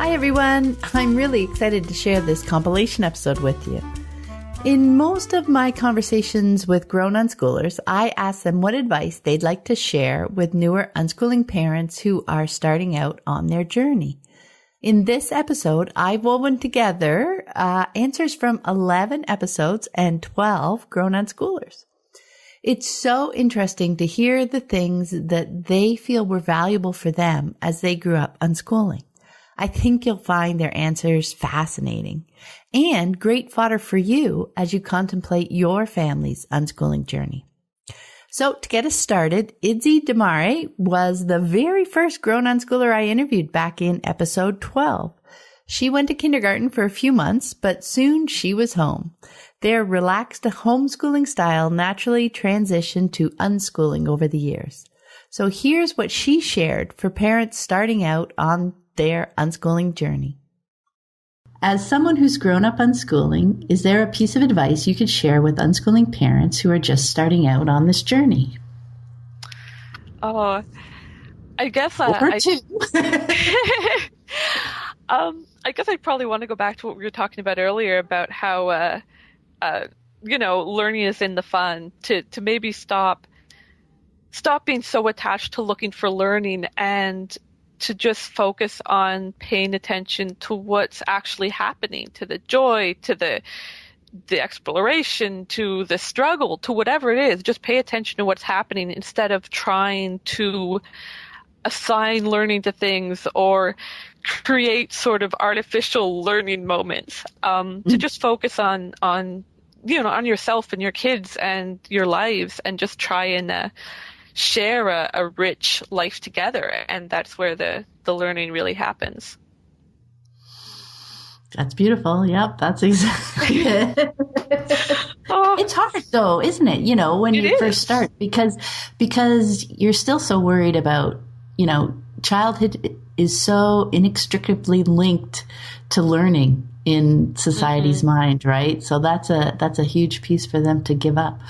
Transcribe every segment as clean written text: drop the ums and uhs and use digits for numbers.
Hi, everyone. I'm really excited to share this compilation episode with you. In most of my conversations with grown unschoolers, I ask them what advice they'd like to share with newer unschooling parents who are starting out on their journey. In this episode, I've woven together answers from 11 episodes and 12 grown unschoolers. It's so interesting to hear the things that they feel were valuable for them as they grew up unschooling. I think you'll find their answers fascinating and great fodder for you as you contemplate your family's unschooling journey. So to get us started, Idzie Desmarais was the very first grown unschooler I interviewed back in episode 12. She went to kindergarten for a few months, but soon she was home. Their relaxed homeschooling style naturally transitioned to unschooling over the years. So here's what she shared for parents starting out on their unschooling journey. As someone who's grown up unschooling, is there a piece of advice you could share with unschooling parents who are just starting out on this journey? Oh, I guess Or two. I guess I'd probably want to go back to what we were talking about earlier about how learning is in the fun, to maybe stop being so attached to looking for learning and to just focus on paying attention to what's actually happening, to the joy, to the exploration, to the struggle, to whatever it is. Just pay attention to what's happening instead of trying to assign learning to things or create sort of artificial learning moments. To just focus on yourself and your kids and your lives and just try and share a rich life together, and that's where the learning really happens. That's beautiful. Yep, that's exactly it. It's hard though, isn't it? When you first start, because you're still so worried about, childhood is so inextricably linked to learning in society's mind, right? So that's a huge piece for them to give up.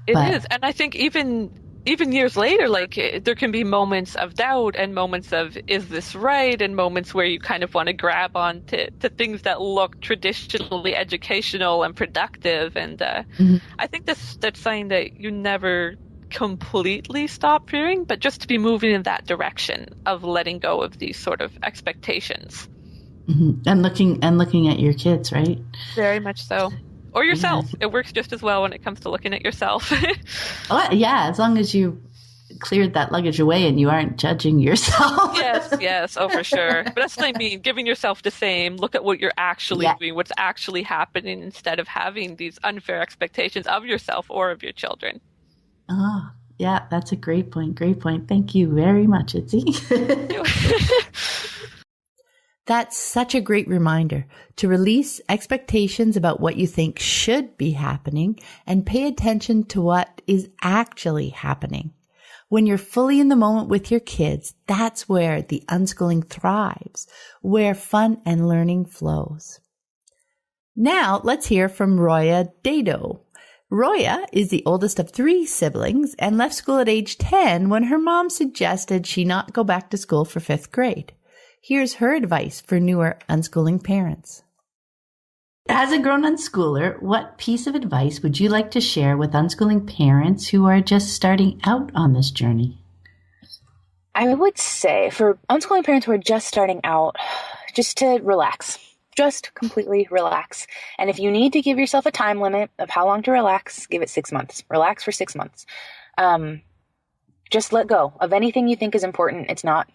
It is, and I think even years later, like there can be moments of doubt and moments of, is this right? And moments where you kind of want to grab on to things that look traditionally educational and productive. And I think that's something that you never completely stop fearing, but just to be moving in that direction of letting go of these sort of expectations. Mm-hmm. And looking at your kids, right? Very much so. Or yourself. Yeah. It works just as well when it comes to looking at yourself. Yeah, as long as you cleared that luggage away and you aren't judging yourself. Yes. Oh, for sure. But that's what I mean. Giving yourself the same. Look at what you're actually doing, what's actually happening, instead of having these unfair expectations of yourself or of your children. Oh, yeah, that's a great point. Great point. Thank you very much, Idzie. That's such a great reminder to release expectations about what you think should be happening and pay attention to what is actually happening. When you're fully in the moment with your kids, that's where the unschooling thrives, where fun and learning flows. Now let's hear from Roya Dedeaux. Roya is the oldest of 3 siblings and left school at age 10 when her mom suggested she not go back to school for 5th grade. Here's her advice for newer unschooling parents. As a grown unschooler, what piece of advice would you like to share with unschooling parents who are just starting out on this journey? I would say for unschooling parents who are just starting out, just to relax. Just completely relax. And if you need to give yourself a time limit of how long to relax, give it 6 months. Relax for 6 months. Just let go of anything you think is important. It's not.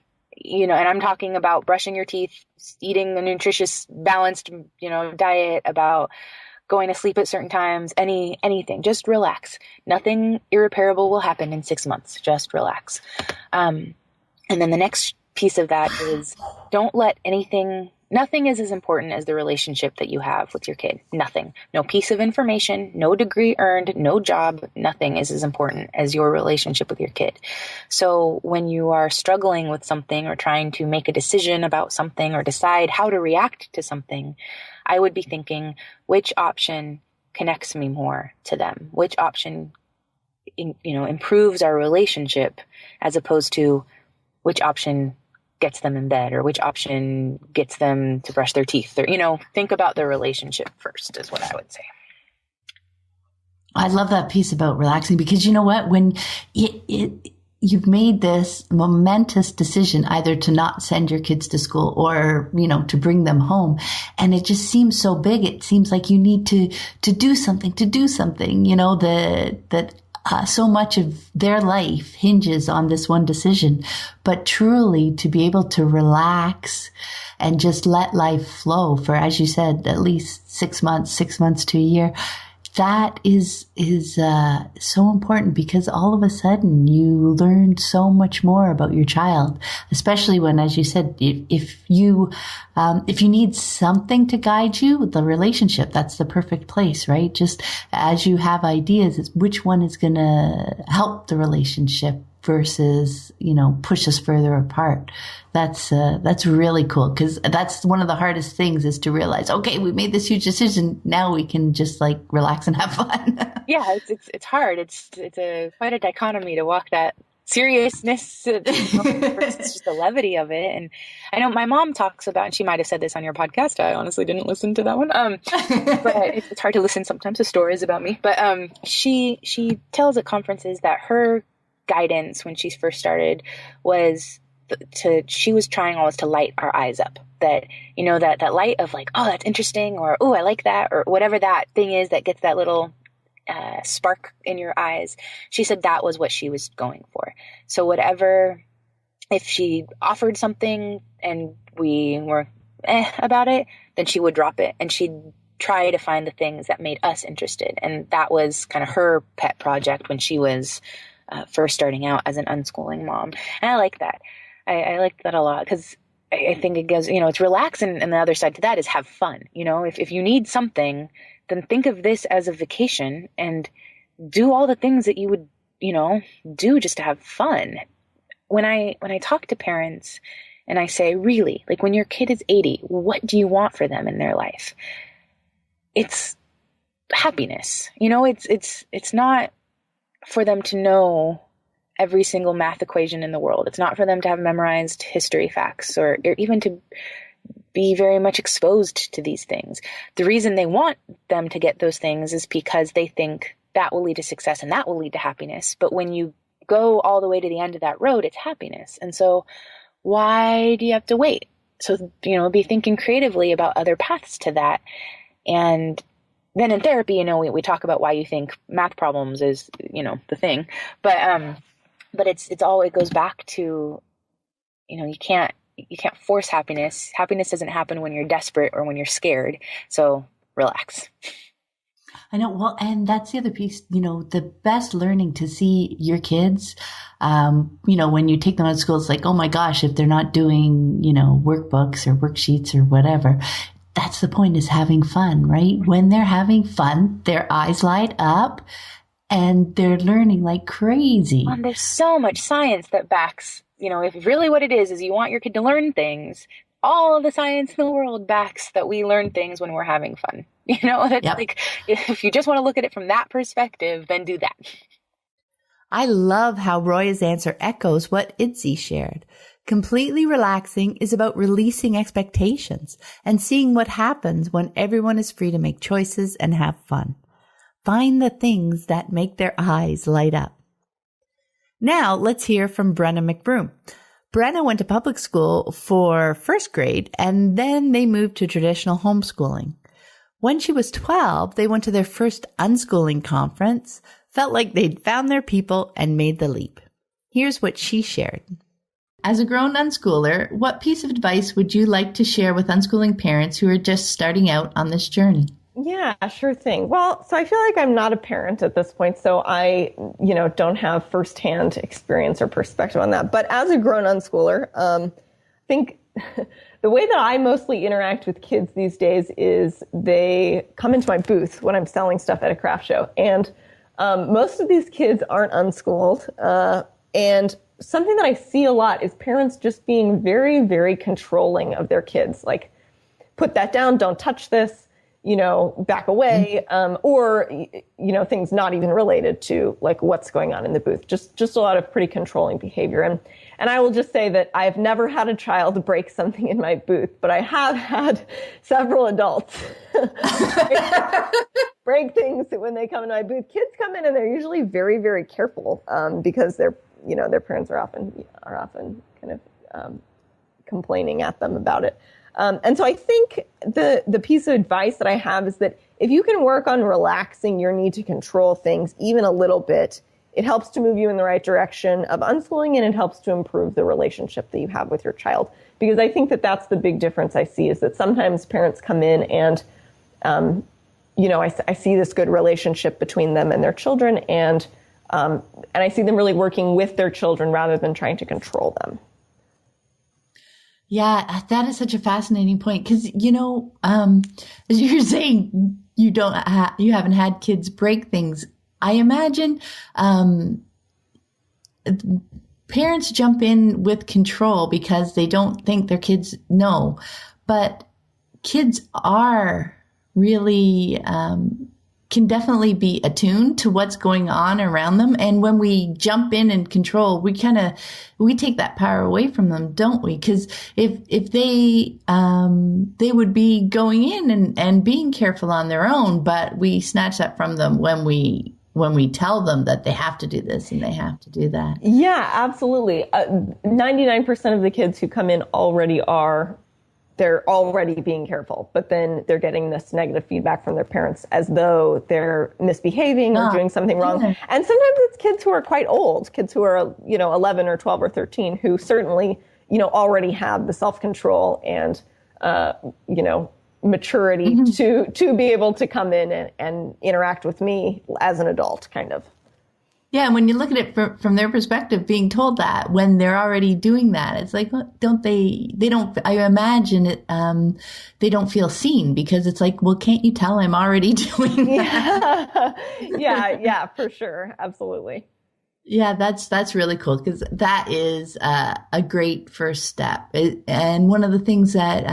And I'm talking about brushing your teeth, eating a nutritious, balanced, diet, about going to sleep at certain times, anything. Just relax. Nothing irreparable will happen in 6 months. Just relax. And then the next piece of that is don't let nothing is as important as the relationship that you have with your kid. Nothing. No piece of information, no degree earned, no job, nothing is as important as your relationship with your kid. So when you are struggling with something or trying to make a decision about something or decide how to react to something, I would be thinking, which option connects me more to them? Which option, improves our relationship, as opposed to which option gets them in bed, or which option gets them to brush their teeth, or, think about the relationship first is what I would say. I love that piece about relaxing, because you know what, when you've made this momentous decision either to not send your kids to school or, to bring them home, and it just seems so big. It seems like you need to do something, that so much of their life hinges on this one decision. But truly, to be able to relax and just let life flow for, as you said, at least 6 months to a year, that is so important, because all of a sudden you learn so much more about your child, especially when, as you said, if you need something to guide you, the relationship, that's the perfect place, right? Just as you have ideas, which one is going to help the relationship versus, push us further apart. That's really cool, because that's one of the hardest things, is to realize, okay, we made this huge decision. Now we can just relax and have fun. Yeah, it's hard. It's quite a dichotomy to walk that seriousness versus just the levity of it. And I know my mom talks about, and she might have said this on your podcast, I honestly didn't listen to that one. But it's hard to listen sometimes to stories about me. But she tells at conferences that her guidance when she first started was she was trying always to light our eyes up, that that light of oh, that's interesting, or oh, I like that, or whatever that thing is that gets that little spark in your eyes. She said that was what she was going for. So whatever, if she offered something and we were about it, then she would drop it, and she'd try to find the things that made us interested. And that was kind of her pet project when she was first starting out as an unschooling mom. And I like that. I like that a lot, because I think it goes, it's relax. And the other side to that is have fun. If you need something, then think of this as a vacation and do all the things that you would, do just to have fun. When I talk to parents and I say, really, when your kid is 80, what do you want for them in their life? It's happiness. It's not for them to know every single math equation in the world. It's not for them to have memorized history facts, or even to be very much exposed to these things. The reason they want them to get those things is because they think that will lead to success and that will lead to happiness. But when you go all the way to the end of that road, it's happiness. And so why do you have to wait? So, be thinking creatively about other paths to that. And then in therapy, we talk about why you think math problems is, the thing. But it's all, it goes back to, you can't force happiness. Happiness doesn't happen when you're desperate or when you're scared. So relax. I know. Well, and that's the other piece, the best learning to see your kids, when you take them out of school, it's oh my gosh, if they're not doing, workbooks or worksheets or whatever, that's the point, is having fun, right? When they're having fun, their eyes light up and they're learning like crazy. And there's so much science that backs, if really what it is you want your kid to learn things, all of the science in the world backs that we learn things when we're having fun. It's Yep. If you just want to look at it from that perspective, then do that. I love how Roya's answer echoes what Idzie shared. Completely relaxing is about releasing expectations and seeing what happens when everyone is free to make choices and have fun. Find the things that make their eyes light up. Now let's hear from Brenna McBroom. Brenna went to public school for first grade, and then they moved to traditional homeschooling. When she was 12, they went to their first unschooling conference, felt like they'd found their people, and made the leap. Here's what she shared. As a grown unschooler, what piece of advice would you like to share with unschooling parents who are just starting out on this journey? Yeah, sure thing. Well, so I feel like I'm not a parent at this point, so I, don't have firsthand experience or perspective on that. But as a grown unschooler, I think the way that I mostly interact with kids these days is they come into my booth when I'm selling stuff at a craft show. And most of these kids aren't unschooled. And something that I see a lot is parents just being very, very controlling of their kids. Like, put that down, don't touch this. back away, or, things not even related to like what's going on in the booth. Just a lot of pretty controlling behavior. And I will just say that I've never had a child break something in my booth, but I have had several adults break things when they come in my booth. Kids come in and they're usually very, very careful, because their parents are often kind of, complaining at them about it. And so I think the piece of advice that I have is that if you can work on relaxing your need to control things even a little bit, it helps to move you in the right direction of unschooling, and it helps to improve the relationship that you have with your child. Because I think that that's the big difference I see, is that sometimes parents come in and, I see this good relationship between them and their children, and I see them really working with their children rather than trying to control them. Yeah, that is such a fascinating point because, as you're saying, you haven't had kids break things. I imagine parents jump in with control because they don't think their kids know, but kids are really can definitely be attuned to what's going on around them. And when we jump in and control, we take that power away from them, don't we? Because if they would be going in and being careful on their own, but we snatch that from them when we tell them that they have to do this and they have to do that. Yeah, absolutely. 99% of the kids who come in they're already being careful, but then they're getting this negative feedback from their parents as though they're misbehaving or doing something wrong. Yeah. And sometimes it's kids who are quite old, kids who are, 11 or 12 or 13, who certainly, already have the self-control and, maturity to be able to come in and interact with me as an adult, kind of. Yeah, and when you look at it from their perspective, being told that when they're already doing that, it's like, well, I imagine it, they don't feel seen because it's like, well, can't you tell I'm already doing that? Yeah, for sure. Absolutely. Yeah, that's really cool because that is a great first step. And one of the things that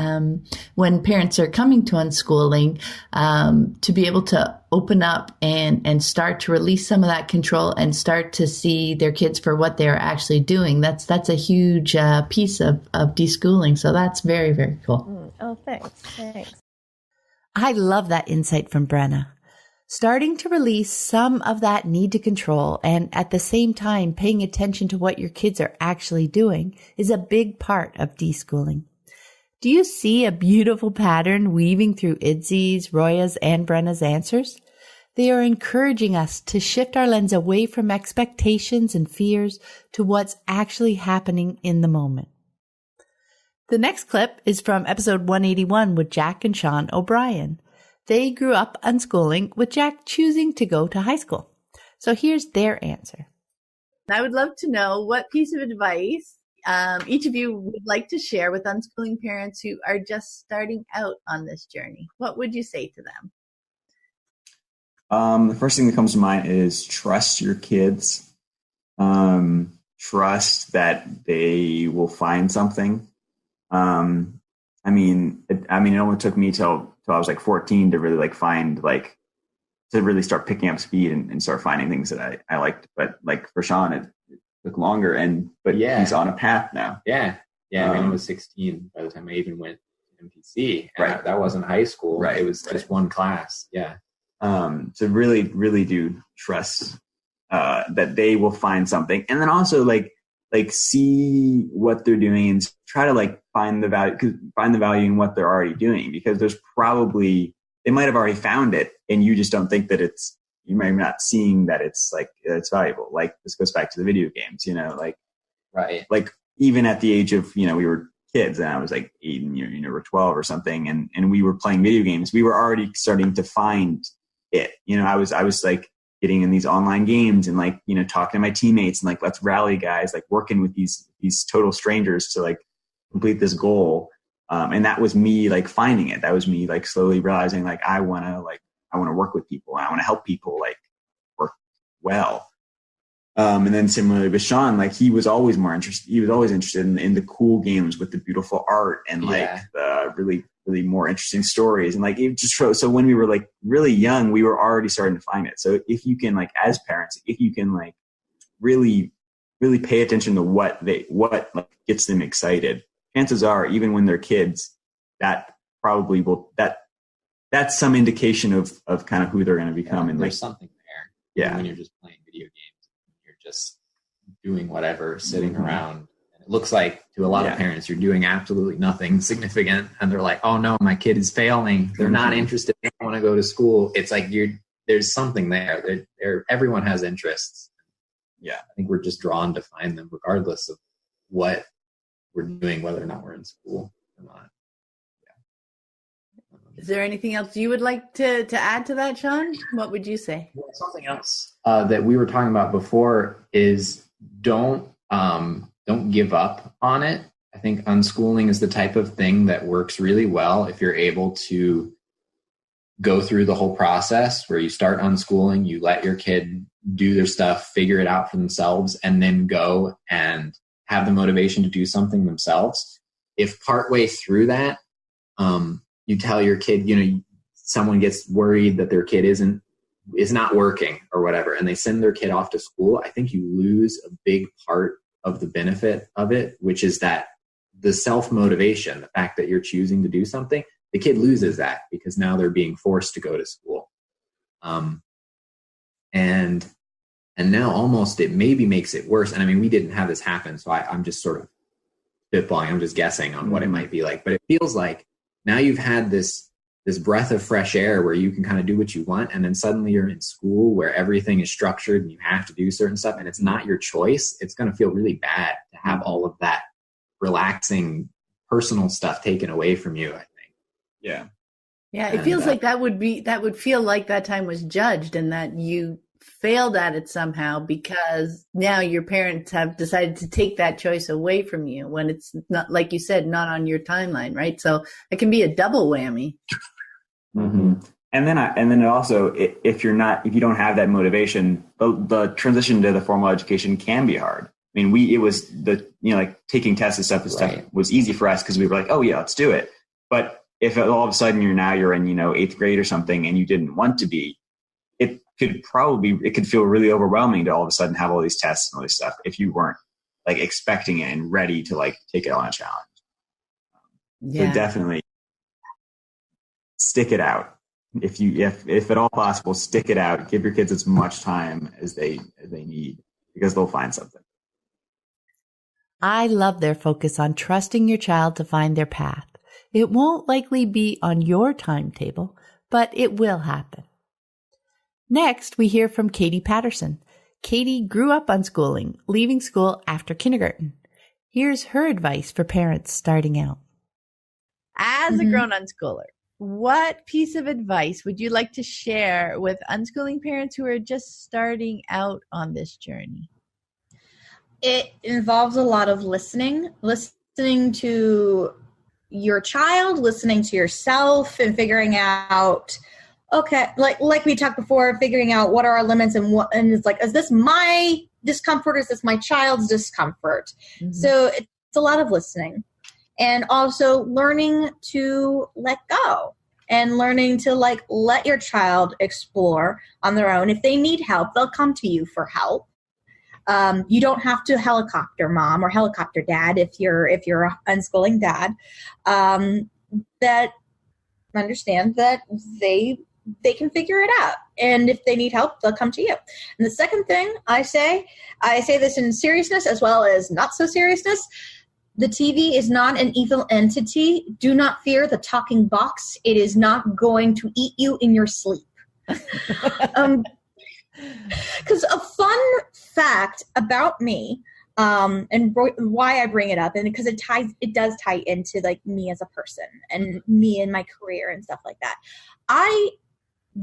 when parents are coming to unschooling, to be able to open up and start to release some of that control and start to see their kids for what they're actually doing, that's a huge piece of deschooling. So that's very, very cool. Oh, thanks. I love that insight from Brenna. Starting to release some of that need to control and at the same time paying attention to what your kids are actually doing is a big part of deschooling. Do you see a beautiful pattern weaving through Idzie's, Roya's, and Brenna's answers? They are encouraging us to shift our lens away from expectations and fears to what's actually happening in the moment. The next clip is from episode 181 with Jack and Sean O'Brien. They grew up unschooling with Jack choosing to go to high school. So here's their answer. I would love to know what piece of advice each of you would like to share with unschooling parents who are just starting out on this journey. What would you say to them? The first thing that comes to mind is trust your kids. Trust that they will find something. It only took me till I was like 14 to really to really start picking up speed and start finding things that I liked. But like for Sean, it took longer, but he's on a path now. Yeah. I was 16 by the time I even went to MPC. Right. That wasn't high school. Right. It was just one class. Yeah. So really, really do trust that they will find something. And then also like see what they're doing and try to find the value in what they're already doing, because there's probably, they might have already found it and you just don't think that you might not seeing that it's valuable. Like this goes back to the video games, right. Like even at the age of, we were kids and I was like 8 and we're 12 or something. And we were playing video games. We were already starting to find it. I was like getting in these online games and talking to my teammates and let's rally guys, working with these total strangers to complete this goal. And that was me finding it. That was me slowly realizing I want to work with people. I want to help people work well. And then similarly with Sean, he was always interested in the cool games with the beautiful art and the really really more interesting stories. And like, it just shows, so when we were like really young, we were already starting to find it. So if you can, like, as parents, if you can like really, really pay attention to what like gets them excited, chances are, even when they're kids, that probably will, that's some indication of kind of who they're going to become. And there's like something there. Yeah. When you're just playing video games, you're just doing whatever, sitting around. And it looks like to a lot of parents, you're doing absolutely nothing significant. And they're like, oh no, my kid is failing. They're not interested. They don't want to go to school. It's like there's something there. Everyone has interests. Yeah. I think we're just drawn to find them regardless of what we're doing, whether or not we're in school or not. Is there anything else you would like to add to that, Sean? What would you say? Well, something else that we were talking about before is don't give up on it. I think unschooling is the type of thing that works really well if you're able to go through the whole process where you start unschooling, you let your kid do their stuff, figure it out for themselves, and then go and have the motivation to do something themselves. If partway through that, you tell your kid, someone gets worried that their kid is not working or whatever, and they send their kid off to school, I think you lose a big part of the benefit of it, which is that the self-motivation, the fact that you're choosing to do something, the kid loses that because now they're being forced to go to school. And now almost it maybe makes it worse. And I mean, we didn't have this happen, so I'm just sort of spitballing. I'm just guessing on what it might be like. But it feels like now you've had this breath of fresh air where you can kind of do what you want, and then suddenly you're in school where everything is structured and you have to do certain stuff, and it's not your choice. It's going to feel really bad to have all of that relaxing personal stuff taken away from you, I think. Yeah. Yeah, it feels like that would feel like that time was judged and that you failed at it somehow because now your parents have decided to take that choice away from you when it's not, like you said, not on your timeline, right? So it can be a double whammy. Mm-hmm. And then also, if you don't have that motivation, the transition to the formal education can be hard. I mean, it was like taking tests and stuff was easy for us because we were like, oh yeah, let's do it. But if all of a sudden you're in, 8th grade or something and you didn't want to be, it could feel really overwhelming to all of a sudden have all these tests and all this stuff if you weren't like expecting it and ready to like take it on a challenge. So definitely stick it out. If at all possible, stick it out. Give your kids as much time as they need because they'll find something. I love their focus on trusting your child to find their path. It won't likely be on your timetable, but it will happen. Next, we hear from Katie Patterson. Katie grew up unschooling, leaving school after kindergarten. Here's her advice for parents starting out. As a grown unschooler, what piece of advice would you like to share with unschooling parents who are just starting out on this journey? It involves a lot of listening to your child, listening to yourself, and figuring out, okay, like we talked before, figuring out what are our limits and it's like, is this my discomfort or is this my child's discomfort? Mm-hmm. So it's a lot of listening and also learning to let go and learning to let your child explore on their own. If they need help, they'll come to you for help. You don't have to helicopter mom or helicopter dad if you're a unschooling dad. That understand that they can figure it out, and if they need help, they'll come to you. And the second thing I say this in seriousness as well as not so seriousness. The TV is not an evil entity. Do not fear the talking box. It is not going to eat you in your sleep. Because a fun fact about me, and why I bring it up, and because it does tie into me as a person and me and my career and stuff like that. I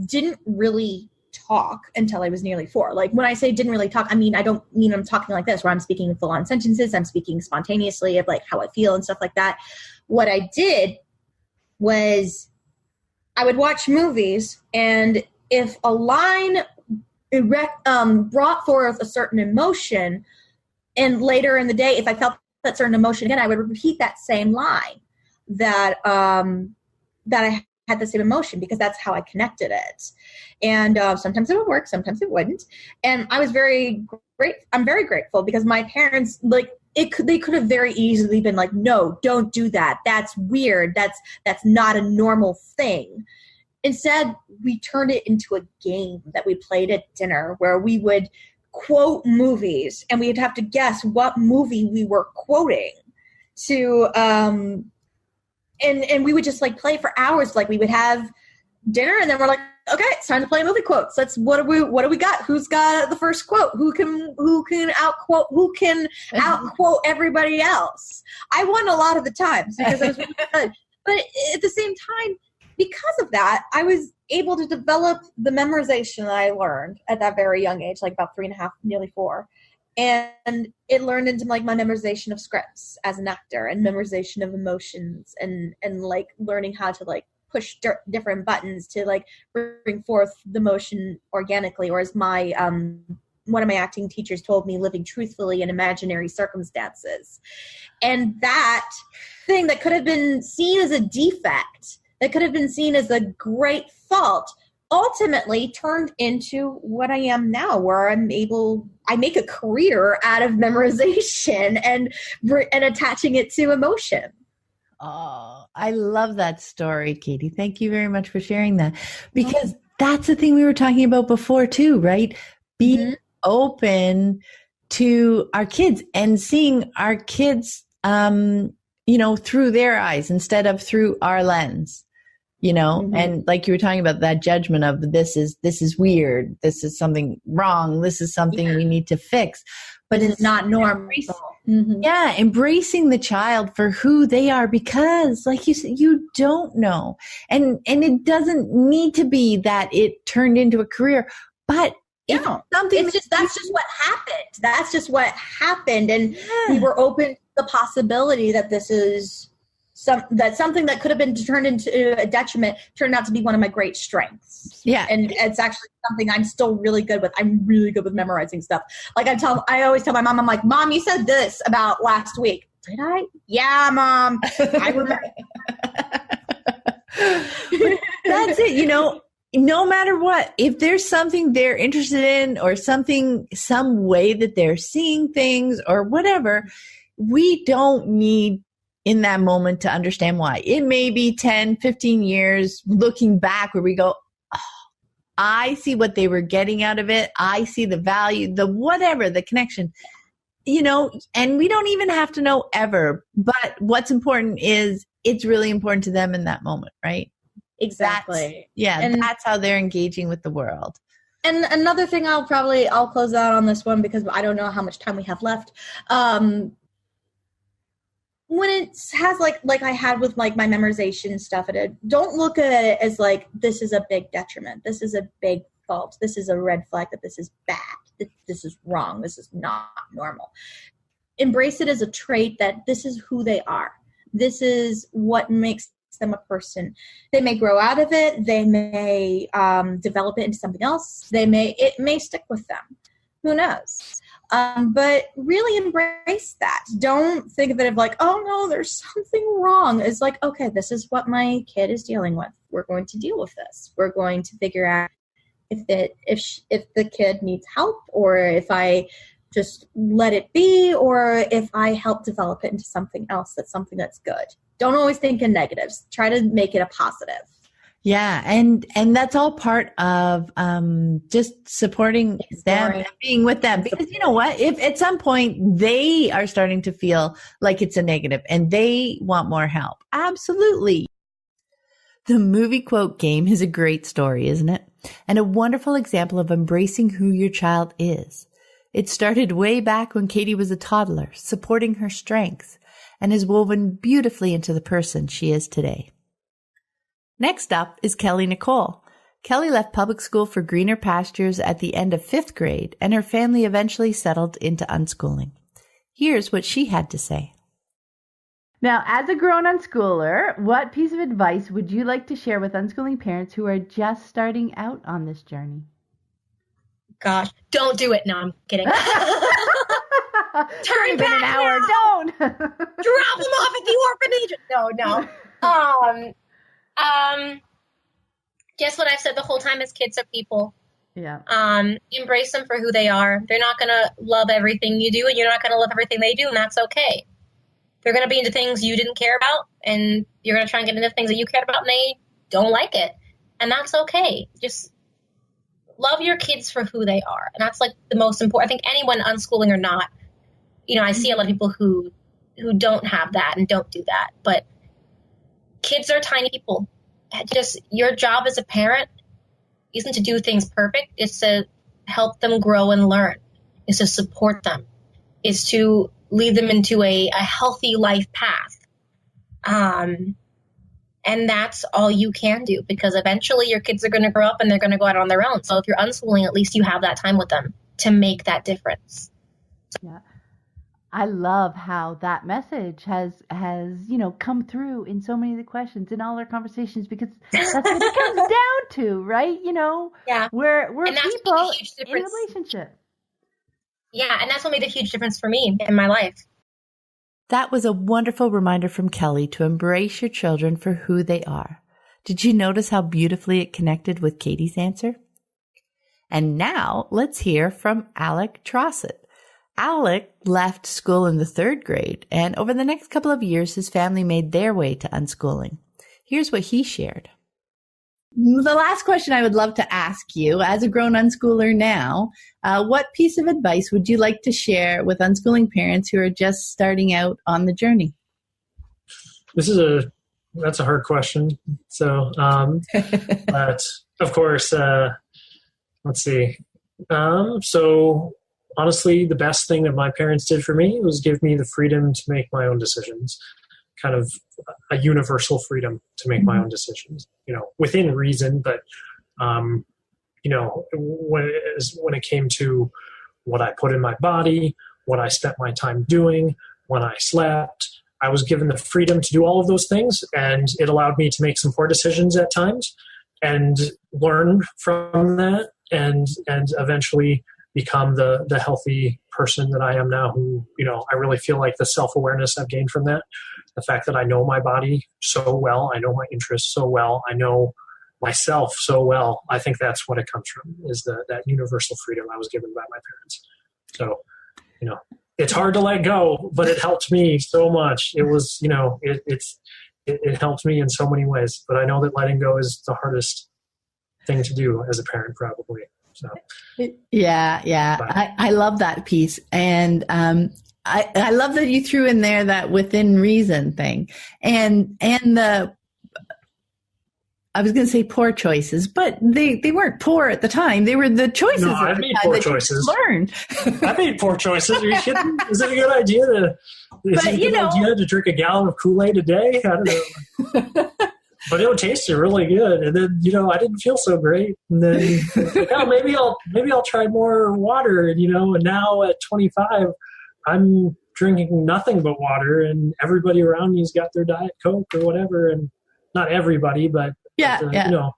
didn't really talk until I was nearly 4. When I say didn't really talk, I mean I don't mean I'm talking like this, where I'm speaking full-on sentences. I'm speaking spontaneously of how I feel and stuff like that. What I did was I would watch movies, and if a line brought forth a certain emotion, and later in the day, if I felt that certain emotion again, I would repeat that same line that that I had the same emotion, because that's how I connected it. And sometimes it would work, sometimes it wouldn't. And I was I'm very grateful, because my parents, like, they could have very easily been like, no, don't do that. That's weird. That's not a normal thing. Instead, we turned it into a game that we played at dinner, where we would quote movies, and we'd have to guess what movie we were quoting to, and we would just like play for hours. Like, we would have dinner, and then we're like, okay, it's time to play movie quotes. What do we got? Who's got the first quote? Who can outquote everybody else? I won a lot of the times because I was really good. But at the same time, because of that, I was able to develop the memorization that I learned at that very young age, like about 3.5, nearly 4. And it learned into like my memorization of scripts as an actor, and memorization of emotions, and like learning how to like push different buttons to like bring forth the motion organically, or as my one of my acting teachers told me, living truthfully in imaginary circumstances. And that thing that could have been seen as a defect, that could have been seen as a great fault, ultimately turned into what I am now, where I make a career out of memorization and attaching it to emotion. Oh, I love that story, Katie. Thank you very much for sharing that, because that's the thing we were talking about before too, right? Being open to our kids and seeing our kids, through their eyes instead of through our lens. And like you were talking about, that judgment of this is weird. This is something wrong. This is something we need to fix, but it's not normal. Yeah. Embracing the child for who they are, because like you said, you don't know. And it doesn't need to be that it turned into a career, but that's just what happened. That's just what happened. And we were open to the possibility that this is something that could have been turned into a detriment turned out to be one of my great strengths. Yeah. And it's actually something I'm still really good with. I'm really good with memorizing stuff. Like I always tell my mom, I'm like, Mom, you said this about last week. Did I? Yeah, Mom. I remember. That's it. No matter what, if there's something they're interested in, or some way that they're seeing things or whatever, we don't need in that moment to understand why. It may be 10, 15 years looking back where we go, oh, I see what they were getting out of it. I see the value, the whatever, the connection, and we don't even have to know ever. But what's important is it's really important to them in that moment, right? Exactly. That's how they're engaging with the world. And another thing I'll close out on this one, because I don't know how much time we have left. When it has like I had with like my memorization stuff, don't look at it as like, this is a big detriment. This is a big fault. This is a red flag, that this is bad. This is wrong. This is not normal. Embrace it as a trait that this is who they are. This is what makes them a person. They may grow out of it. They may develop it into something else. It may stick with them. Who knows? But really embrace that. Don't think of it as like, oh no, there's something wrong. It's like, okay, this is what my kid is dealing with. We're going to deal with this. We're going to figure out if the kid needs help, or if I just let it be, or if I help develop it into something else, something that's good. Don't always think in negatives. Try to make it a positive. Yeah, and that's all part of just supporting them and being with them. Because you know what? If at some point they are starting to feel like it's a negative and they want more help, absolutely. The movie quote game is a great story, isn't it? And a wonderful example of embracing who your child is. It started way back when Katie was a toddler, supporting her strengths, and is woven beautifully into the person she is today. Next up is Kelly Nicole. Kelly left public school for greener pastures at the end of 5th grade, and her family eventually settled into unschooling. Here's what she had to say. Now, as a grown unschooler, what piece of advice would you like to share with unschooling parents who are just starting out on this journey? Gosh, don't do it. No, I'm kidding. Turn back an hour. Now. Don't. Drop them off at the orphanage. No. Just what I've said the whole time is kids are people. Yeah. Embrace them for who they are. They're not going to love everything you do, and you're not going to love everything they do, and that's okay. They're going to be into things you didn't care about, and you're going to try and get into things that you cared about, and they don't like it. And that's okay. Just love your kids for who they are. And that's like the most important. I think anyone unschooling or not, I see a lot of people who don't have that and don't do that. But kids are tiny people. Just your job as a parent isn't to do things perfect. It's to help them grow and learn. It's to support them. It's to lead them into a healthy life path. And that's all you can do, because eventually your kids are going to grow up and they're going to go out on their own. So if you're unschooling, at least you have that time with them to make that difference. Yeah. I love how that message has come through in so many of the questions in all our conversations, because that's what it comes down to, right? Yeah. We're people in a relationship. Yeah, and that's what made a huge difference for me in my life. That was a wonderful reminder from Kelly to embrace your children for who they are. Did you notice how beautifully it connected with Katie's answer? And now let's hear from Alec Trossett. Alec left school in the 3rd grade, and over the next couple of years, his family made their way to unschooling. Here's what he shared. The last question I would love to ask you, as a grown unschooler now, what piece of advice would you like to share with unschooling parents who are just starting out on the journey? That's a hard question. So, but of course, let's see. So honestly, the best thing that my parents did for me was give me the freedom to make my own decisions, kind of a universal freedom to make my own decisions, within reason. But, when it came to what I put in my body, what I spent my time doing, when I slept, I was given the freedom to do all of those things. And it allowed me to make some poor decisions at times and learn from that and eventually become the healthy person that I am now, who, I really feel like the self-awareness I've gained from that, the fact that I know my body so well, I know my interests so well, I know myself so well. I think that's what it comes from, is that universal freedom I was given by my parents. So, it's hard to let go, but it helped me so much. It was, it helped me in so many ways, but I know that letting go is the hardest thing to do as a parent, probably. So. Yeah. I love that piece. And I love that you threw in there that within reason thing. And I was going to say poor choices, but they weren't poor at the time. They were the choices. No, I made poor choices. Learned. I made poor choices. Are you kidding? Is it a good idea to drink a gallon of Kool-Aid a day? I don't know. But it tasted really good, and then I didn't feel so great, and then maybe I'll try more water, and now at 25, I'm drinking nothing but water, and everybody around me's got their Diet Coke or whatever, and not everybody, but the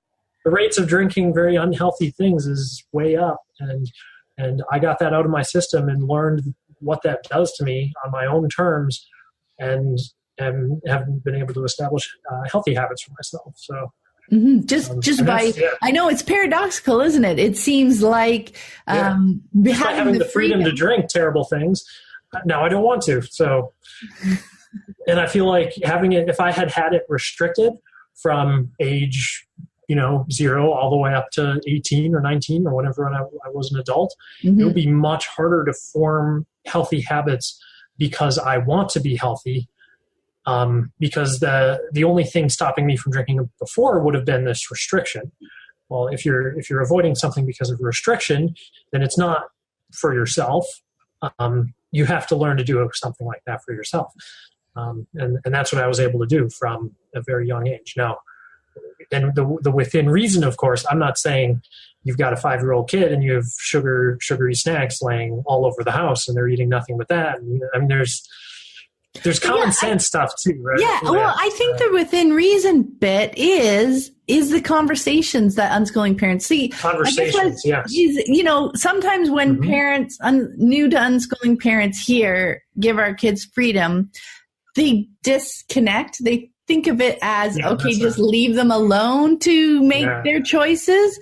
rates of drinking very unhealthy things is way up, and I got that out of my system and learned what that does to me on my own terms, and haven't been able to establish healthy habits for myself. So I know it's paradoxical, isn't it? It seems like having the freedom to drink terrible things. Now I don't want to. So, and I feel like having it, if I had it restricted from age, 0 all the way up to 18 or 19 or whatever, when I was an adult, it would be much harder to form healthy habits because I want to be healthy. Because the only thing stopping me from drinking before would have been this restriction. Well, if you're avoiding something because of restriction, then it's not for yourself. You have to learn to do something like that for yourself. And that's what I was able to do from a very young age. Now, and the within reason, of course, I'm not saying you've got a 5-year-old kid and you have sugary snacks laying all over the house and they're eating nothing but that. And, there's common sense stuff too, right? Yeah. Well, I think the within reason bit is the conversations that unschooling parents see. Conversations, yes. Sometimes when parents, new to unschooling parents give our kids freedom, they disconnect. They think of it as, okay, just leave them alone to make their choices.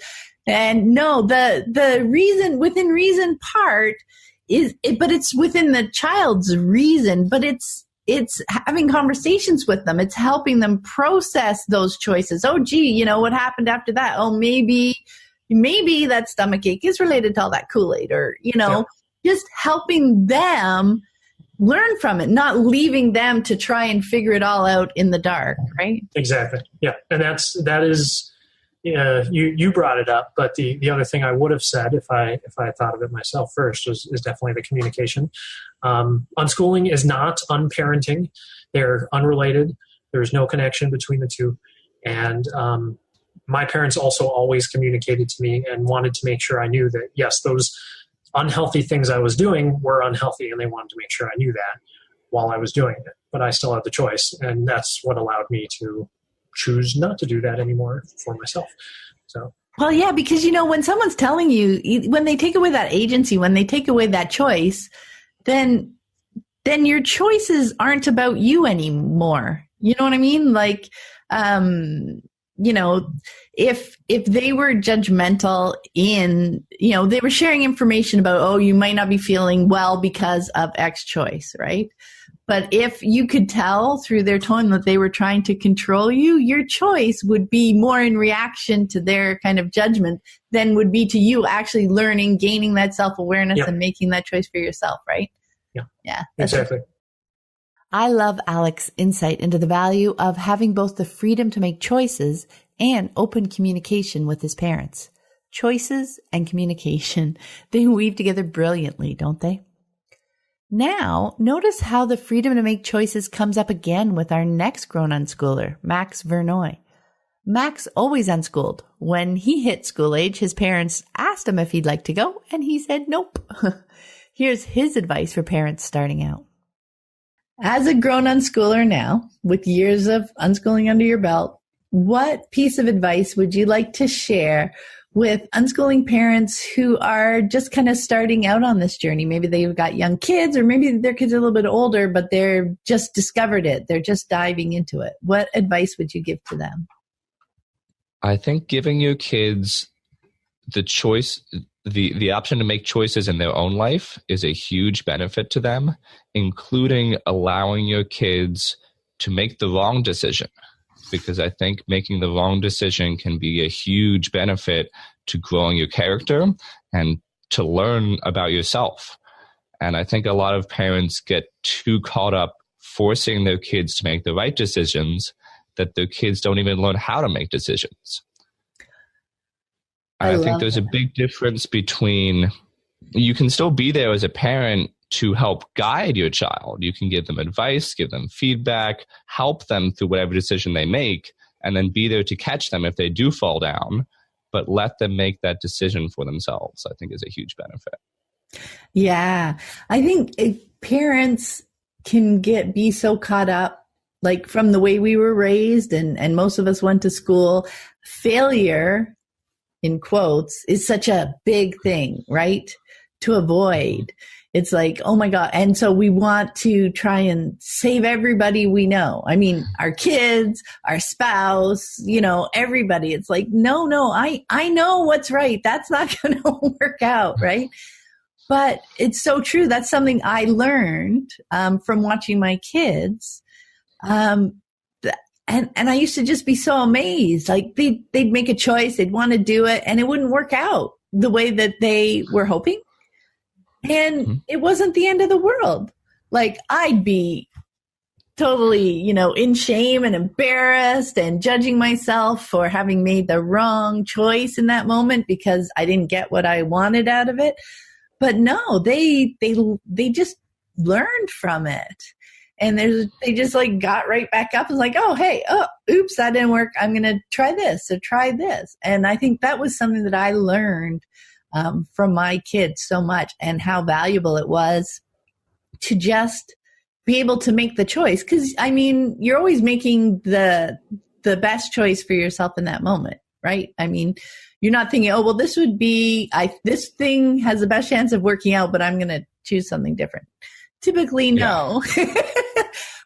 And no, the reason, within reason part is, but it's within the child's reason, but it's having conversations with them. It's helping them process those choices. Oh, gee, what happened after that? Oh, maybe that stomach ache is related to all that Kool-Aid, or, just helping them learn from it, not leaving them to try and figure it all out in the dark, right? Exactly. Yeah. And that is, you brought it up, but the other thing I would have said if I had thought of it myself first is definitely the communication. Unschooling is not unparenting. They're unrelated. There's no connection between the two. And my parents also always communicated to me and wanted to make sure I knew that, yes, those unhealthy things I was doing were unhealthy, and they wanted to make sure I knew that while I was doing it. But I still had the choice, and that's what allowed me to choose not to do that anymore for myself. So, well, yeah, because when someone's telling you, when they take away that agency, when they take away that choice, then your choices aren't about you anymore. You know what I mean? Like, if they were judgmental they were sharing information about, oh, you might not be feeling well because of X choice, right? But if you could tell through their tone that they were trying to control you, your choice would be more in reaction to their kind of judgment than would be to you actually learning, gaining that self-awareness and making that choice for yourself, right? Yeah. Yeah. Exactly. I love Alex's insight into the value of having both the freedom to make choices and open communication with his parents. Choices and communication, they weave together brilliantly, don't they? Now, notice how the freedom to make choices comes up again with our next grown unschooler, Max Vernoy. Max always unschooled. When he hit school age, his parents asked him if he'd like to go, and he said nope. Here's his advice for parents starting out. As a grown unschooler now, with years of unschooling under your belt, what piece of advice would you like to share with unschooling parents who are just kind of starting out on this journey? Maybe they've got young kids, or maybe their kids are a little bit older, but they're just discovered it. They're just diving into it. What advice would you give to them? I think giving your kids the choice, the option to make choices in their own life is a huge benefit to them, including allowing your kids to make the wrong decision. Because I think making the wrong decision can be a huge benefit to growing your character and to learn about yourself. And I think a lot of parents get too caught up forcing their kids to make the right decisions that their kids don't even learn how to make decisions. I think there's a big difference between, you can still be there as a parent to help guide your child. You can give them advice, give them feedback, help them through whatever decision they make, and then be there to catch them if they do fall down, but let them make that decision for themselves, I think is a huge benefit. Yeah. I think parents can be so caught up, like from the way we were raised, and most of us went to school. Failure, in quotes, is such a big thing, right? To avoid. It's like, oh my God. And so we want to try and save everybody we know. I mean, our kids, our spouse, everybody. It's like, no, I know what's right. That's not going to work out, right? But it's so true. That's something I learned from watching my kids. And I used to just be so amazed. Like they'd make a choice, they'd want to do it, and it wouldn't work out the way that they were hoping. And it wasn't the end of the world. Like I'd be totally, in shame and embarrassed and judging myself for having made the wrong choice in that moment because I didn't get what I wanted out of it. But no, they just learned from it. And they just like got right back up and was like, oops, that didn't work. I'm going to try this. So try this. And I think that was something that I learned from my kids so much, and how valuable it was to just be able to make the choice. Because, I mean, you're always making the best choice for yourself in that moment, right? I mean, you're not thinking, this would be, this thing has the best chance of working out, but I'm going to choose something different. Typically, no.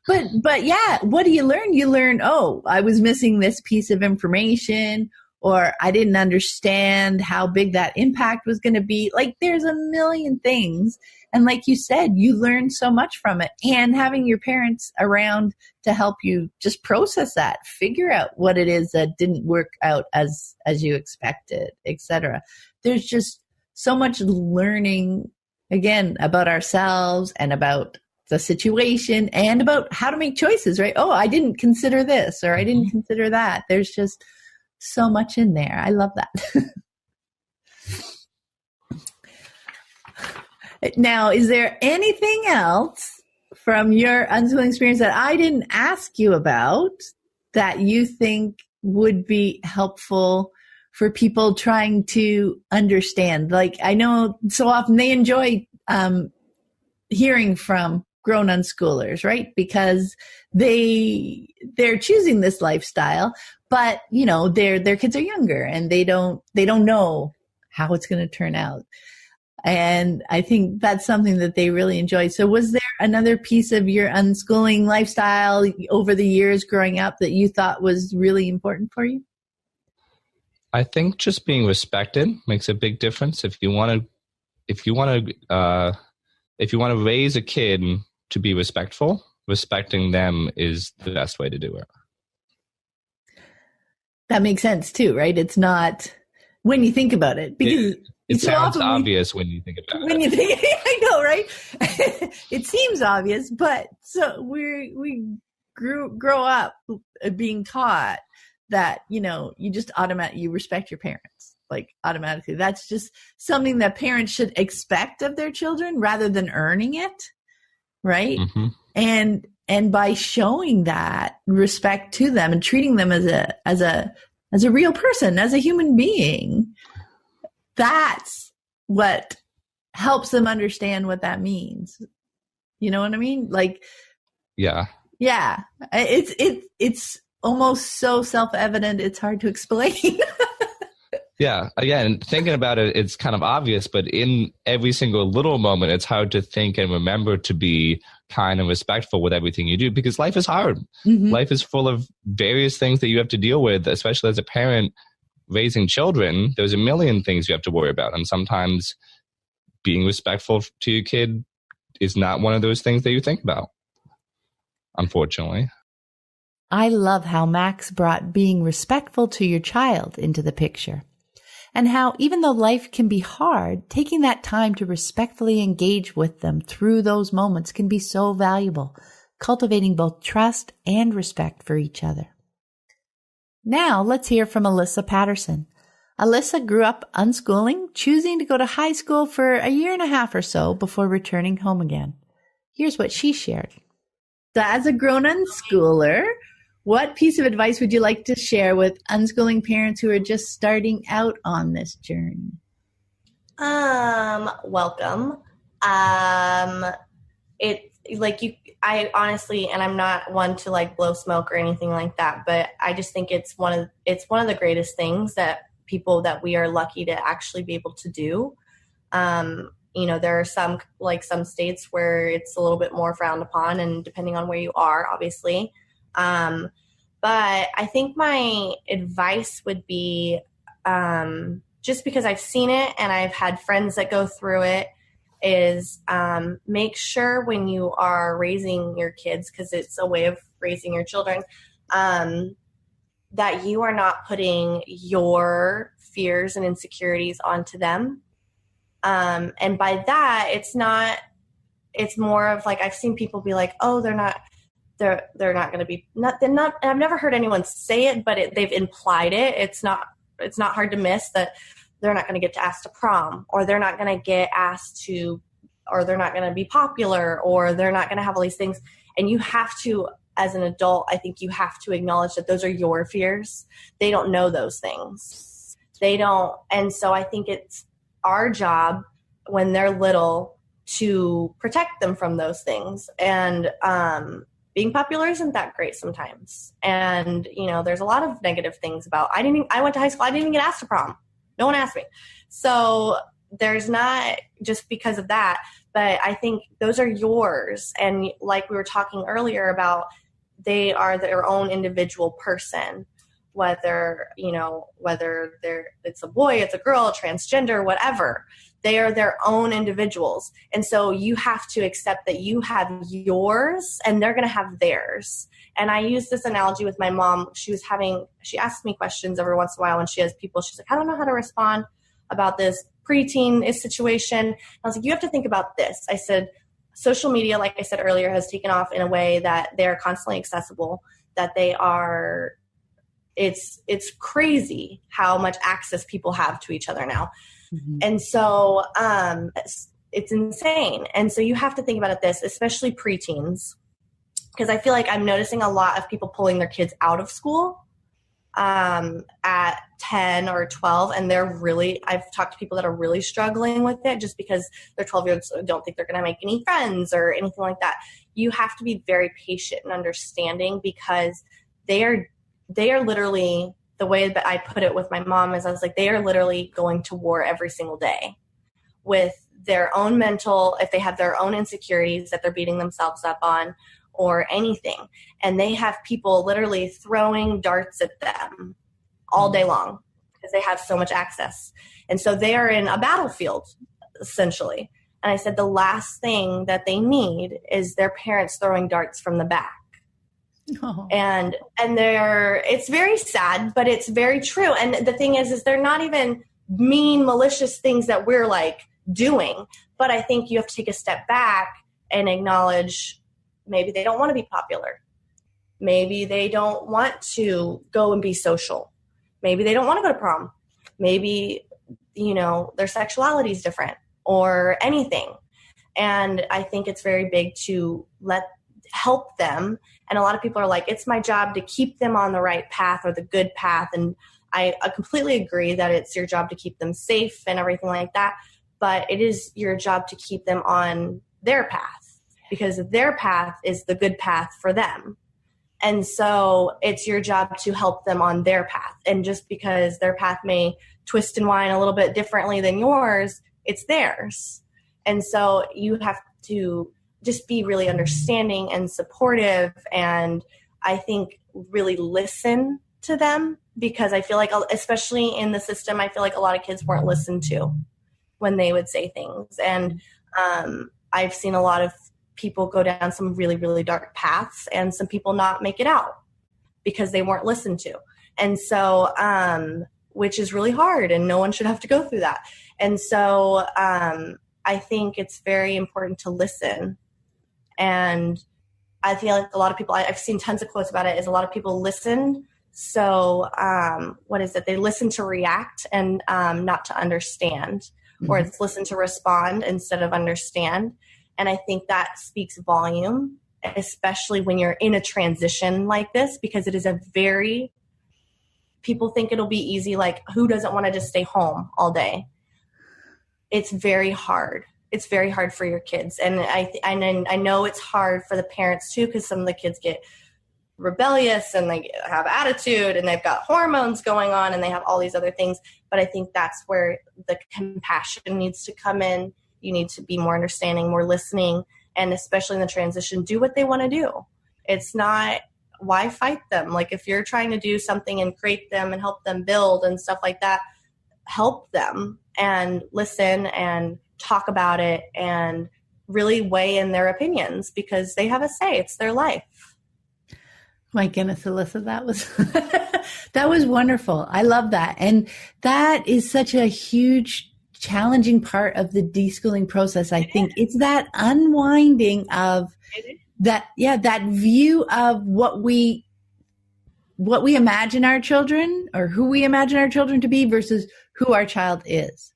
But yeah, what do you learn? You learn, oh, I was missing this piece of information, or I didn't understand how big that impact was going to be. Like, there's a million things. And like you said, you learn so much from it. And having your parents around to help you just process that, figure out what it is that didn't work out as you expected, etc. There's just so much learning, again, about ourselves and about the situation and about how to make choices, right? Oh, I didn't consider this, or I didn't consider that. There's just so much in there. I love that. Now, is there anything else from your unschooling experience that I didn't ask you about that you think would be helpful for people trying to understand? Like, I know so often they enjoy hearing from grown unschoolers, right? Because they're choosing this lifestyle, but you know, their kids are younger and they don't know how it's going to turn out. And I think that's something that they really enjoy. So was there another piece of your unschooling lifestyle over the years growing up that you thought was really important for you? I think just being respected makes a big difference. If you want to raise a kid to be respectful, respecting them is the best way to do it. That makes sense too, right? It's not when you think about it, because it so sounds obvious when you think about it. When you think, I know, right? It seems obvious, but so we grow up being taught that, you know, you just you respect your parents, like automatically. That's just something that parents should expect of their children rather than earning it, right? Mm-hmm. And by showing that respect to them and treating them as a real person, as a human being, that's what helps them understand what that means. You know what I mean? Like, yeah. It's almost so self-evident, it's hard to explain. Yeah. Again, thinking about it, it's kind of obvious, but in every single little moment, it's hard to think and remember to be kind and respectful with everything you do, because life is hard. Mm-hmm. Life is full of various things that you have to deal with, especially as a parent raising children. There's a million things you have to worry about. And sometimes being respectful to your kid is not one of those things that you think about, unfortunately. I love how Max brought being respectful to your child into the picture, and how even though life can be hard, taking that time to respectfully engage with them through those moments can be so valuable, cultivating both trust and respect for each other. Now let's hear from Alyssa Patterson. Alyssa grew up unschooling, choosing to go to high school for a year and a half or so before returning home again. Here's what she shared. So as a grown unschooler, what piece of advice would you like to share with unschooling parents who are just starting out on this journey? Welcome. I honestly, and I'm not one to like blow smoke or anything like that, but I just think it's one of the greatest things that we are lucky to actually be able to do. You know, there are some states where it's a little bit more frowned upon, and depending on where you are, obviously. But I think my advice would be, just because I've seen it and I've had friends that go through it, is make sure when you are raising your kids, because it's a way of raising your children, that you are not putting your fears and insecurities onto them. And by that, it's more of like, I've seen people be like, oh, they're not going to be, I've never heard anyone say it, but they've implied it. It's not hard to miss that they're not going to get asked to prom, or they're not going to get asked to, or they're not going to be popular, or they're not going to have all these things. And you have to, as an adult, I think you have to acknowledge that those are your fears. They don't know those things. They don't. And so I think it's our job when they're little to protect them from those things. And, being popular isn't that great sometimes. And, you know, there's a lot of negative things about, I went to high school, I didn't even get asked to prom. No one asked me. So there's not just because of that, but I think those are yours. And like we were talking earlier about, they are their own individual person, whether it's a boy, it's a girl, transgender, whatever. They are their own individuals. And so you have to accept that you have yours and they're going to have theirs. And I use this analogy with my mom. She asks me questions every once in a while when she has people. She's like, I don't know how to respond about this preteen situation. I was like, you have to think about this. I said, social media, like I said earlier, has taken off in a way that they're constantly accessible, that they are, it's crazy how much access people have to each other now. Mm-hmm. And so it's insane. And so you have to think about this, especially preteens, because I feel like I'm noticing a lot of people pulling their kids out of school at 10 or 12. And I've talked to people that are really struggling with it just because they're 12 years old, don't think they're going to make any friends or anything like that. You have to be very patient and understanding, because they are literally, the way that I put it with my mom is I was like, they are literally going to war every single day with their own mental, if they have their own insecurities that they're beating themselves up on or anything. And they have people literally throwing darts at them all day long because they have so much access. And so they are in a battlefield, essentially. And I said, the last thing that they need is their parents throwing darts from the back. Oh. And it's very sad, but it's very true. And the thing is they're not even mean, malicious things that we're like doing. But I think you have to take a step back and acknowledge maybe they don't want to be popular. Maybe they don't want to go and be social. Maybe they don't want to go to prom. Maybe, their sexuality is different or anything. And I think it's very big to help them. And a lot of people are like, it's my job to keep them on the right path or the good path. And I completely agree that it's your job to keep them safe and everything like that. But it is your job to keep them on their path, because their path is the good path for them. And so it's your job to help them on their path. And just because their path may twist and wind a little bit differently than yours, it's theirs. And so you have to just be really understanding and supportive. And I think really listen to them, because I feel like, especially in the system, I feel like a lot of kids weren't listened to when they would say things. And I've seen a lot of people go down some really, really dark paths, and some people not make it out because they weren't listened to. And so, which is really hard, and no one should have to go through that. And so I think it's very important to listen. And I feel like a lot of people, I've seen tons of quotes about it, is a lot of people listen. So they listen to react and not to understand, mm-hmm. or it's listen to respond instead of understand. And I think that speaks volume, especially when you're in a transition like this, because it is people think it'll be easy. Like, who doesn't want to just stay home all day? It's very hard. It's very hard for your kids. And I know it's hard for the parents too, because some of the kids get rebellious and they have attitude and they've got hormones going on and they have all these other things. But I think that's where the compassion needs to come in. You need to be more understanding, more listening, and especially in the transition, do what they want to do. It's not, why fight them? Like, if you're trying to do something and create them and help them build and stuff like that, help them and listen and talk about it and really weigh in their opinions, because they have a say. It's their life. My goodness, Alyssa, that was wonderful. I love that. And that is such a huge, challenging part of the deschooling process. I think it's that unwinding of that view of what we imagine our children, or who we imagine our children to be, versus who our child is.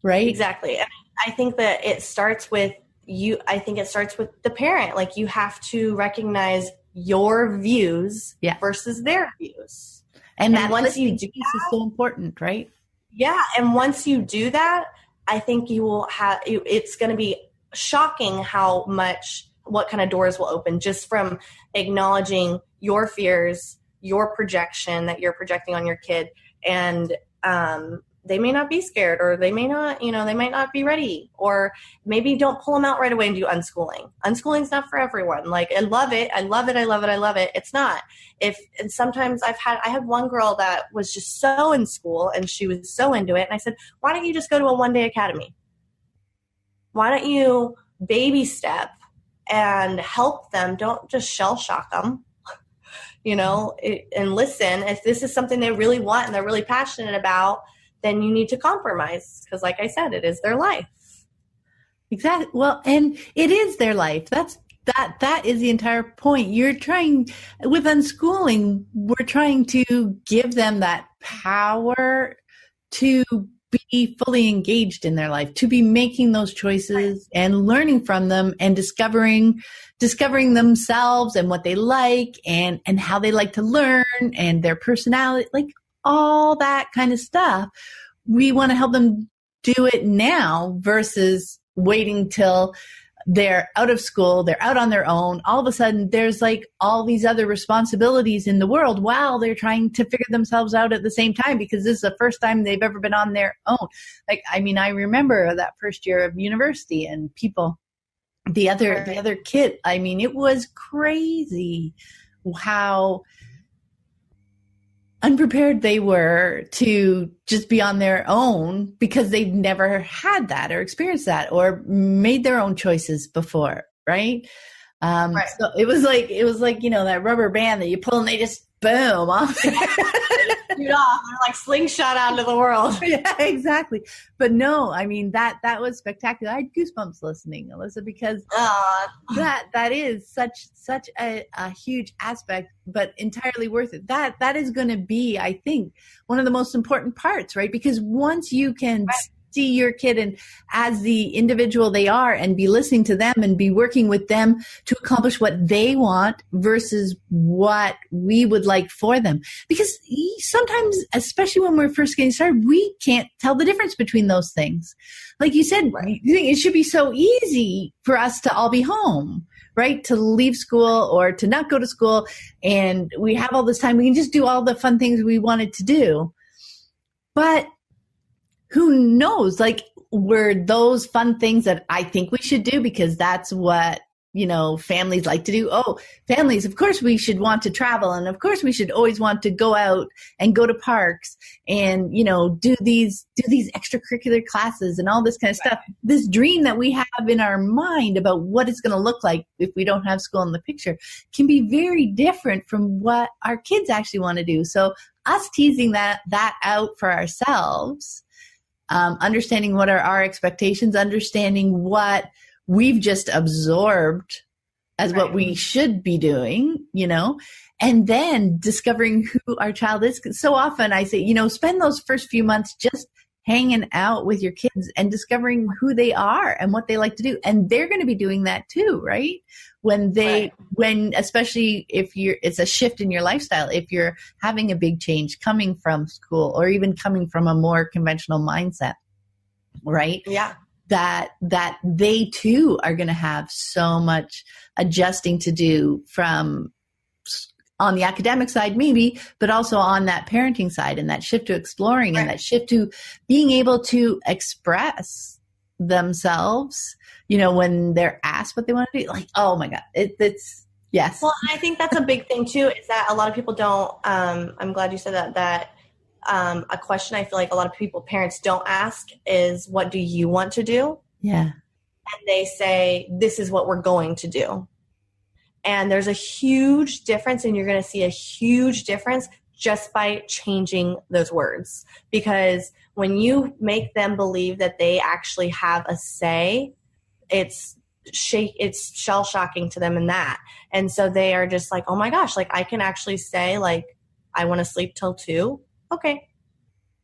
Right? Exactly. I think that it starts with you. I think it starts with the parent. Like, you have to recognize your views versus their views. And once you do, this is so important, right? Yeah. And once you do that, I think you will it's going to be shocking what kind of doors will open just from acknowledging your fears, your projection that you're projecting on your kid, and they may not be scared, or they may not, they might not be ready, or maybe don't pull them out right away and do unschooling. Unschooling's not for everyone. Like, I love it. I love it. I love it. I love it. It's not. And sometimes I had one girl that was just so in school and she was so into it. And I said, why don't you just go to a one-day academy? Why don't you baby step and help them? Don't just shell shock them. And listen. If this is something they really want and they're really passionate about, then you need to compromise, because like I said, it is their life. Exactly. Well, and it is their life. That is the entire point. You're trying, with unschooling, we're trying to give them that power to be fully engaged in their life, to be making those choices and learning from them and discovering themselves and what they like and how they like to learn and their personality, like all that kind of stuff. We want to help them do it now versus waiting till they're out of school, they're out on their own. All of a sudden, there's like all these other responsibilities in the world while they're trying to figure themselves out at the same time, because this is the first time they've ever been on their own. Like, I mean, I remember that first year of university and people, the other kid, I mean, it was crazy how unprepared they were to just be on their own because they've never had that or experienced that or made their own choices before. Right. So it was like, that rubber band that you pull and they just boom off. Shoot off. They're like slingshot out into the world. Yeah, exactly. But no, I mean, that was spectacular. I had goosebumps listening, Alyssa, because that is such a huge aspect, but entirely worth it. That is going to be, I think, one of the most important parts, right? Because once you can see your kid and as the individual they are and be listening to them and be working with them to accomplish what they want versus what we would like for them. Because sometimes, especially when we're first getting started, we can't tell the difference between those things. Like you said, you think it should be so easy for us to all be home, right? To leave school or to not go to school. And we have all this time. We can just do all the fun things we wanted to do. But who knows, like, were those fun things that I think we should do because that's what, families like to do. Oh, families, of course we should want to travel. And of course we should always want to go out and go to parks and, do these extracurricular classes and all this kind of stuff. This dream that we have in our mind about what it's going to look like if we don't have school in the picture can be very different from what our kids actually want to do. So us teasing that out for ourselves, understanding what are our expectations, understanding what we've just absorbed as what we should be doing, and then discovering who our child is. So often I say, spend those first few months just hanging out with your kids and discovering who they are and what they like to do. And they're going to be doing that too, right? Especially if it's a shift in your lifestyle, if you're having a big change coming from school or even coming from a more conventional mindset, right? Yeah. That they too are going to have so much adjusting to do from on the academic side, maybe, but also on that parenting side and that shift to exploring and that shift to being able to express themselves, when they're asked what they want to do. Like, oh my God, it's yes. Well, I think that's a big thing too, is that a lot of people don't, I'm glad you said that a question I feel like a lot of parents don't ask is, what do you want to do? Yeah. And they say, this is what we're going to do. And there's a huge difference, and you're going to see a huge difference just by changing those words. Because when you make them believe that they actually have a say, it's shell shocking to them in that. And so they are just like, oh my gosh, like I can actually say like, I want to sleep till 2. Okay.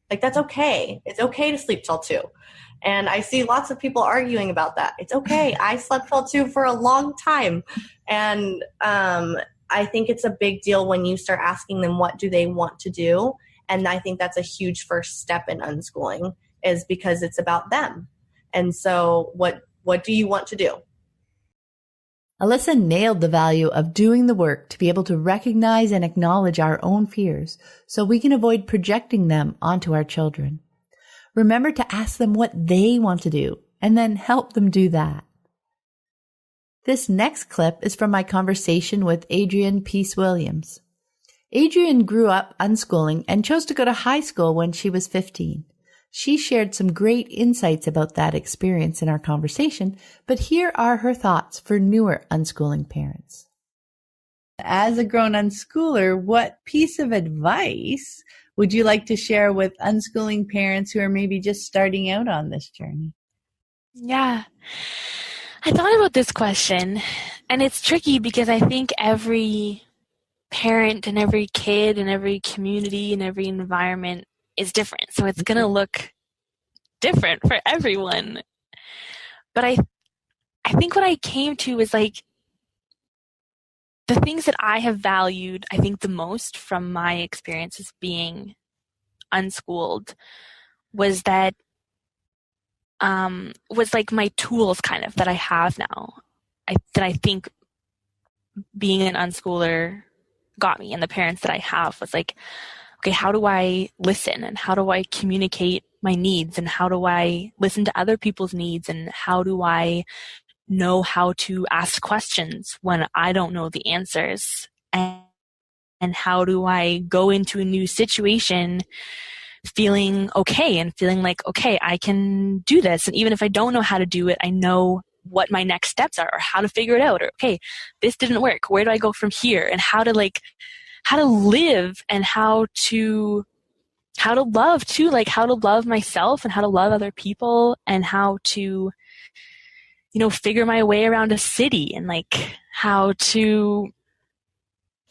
Like that's okay. It's okay to sleep till 2. And I see lots of people arguing about that. It's okay. I slept till 2 for a long time. And I think it's a big deal when you start asking them what do they want to do. And I think that's a huge first step in unschooling, is because it's about them. And so what do you want to do? Alyssa nailed the value of doing the work to be able to recognize and acknowledge our own fears so we can avoid projecting them onto our children. Remember to ask them what they want to do and then help them do that. This next clip is from my conversation with Adrienne Peace Williams. Adrienne grew up unschooling and chose to go to high school when she was 15. She shared some great insights about that experience in our conversation, but here are her thoughts for newer unschooling parents. As a grown unschooler, what piece of advice would you like to share with unschooling parents who are maybe just starting out on this journey? Yeah. I thought about this question, and it's tricky because I think every parent and every kid and every community and every environment is different. So it's going to look different for everyone. But I think what I came to is like the things that I have valued, I think the most from my experiences being unschooled was that was like my tools kind of that I have now. That I think being an unschooler got me, and the parents that I have was like, okay, how do I listen, and how do I communicate my needs, and how do I listen to other people's needs, and how do I know how to ask questions when I don't know the answers, and how do I go into a new situation feeling okay and feeling like, okay, I can do this. And even if I don't know how to do it, I know what my next steps are or how to figure it out. Or, okay, this didn't work. Where do I go from here? And how to live and how to love too, like how to love myself and how to love other people and how to, figure my way around a city and like how to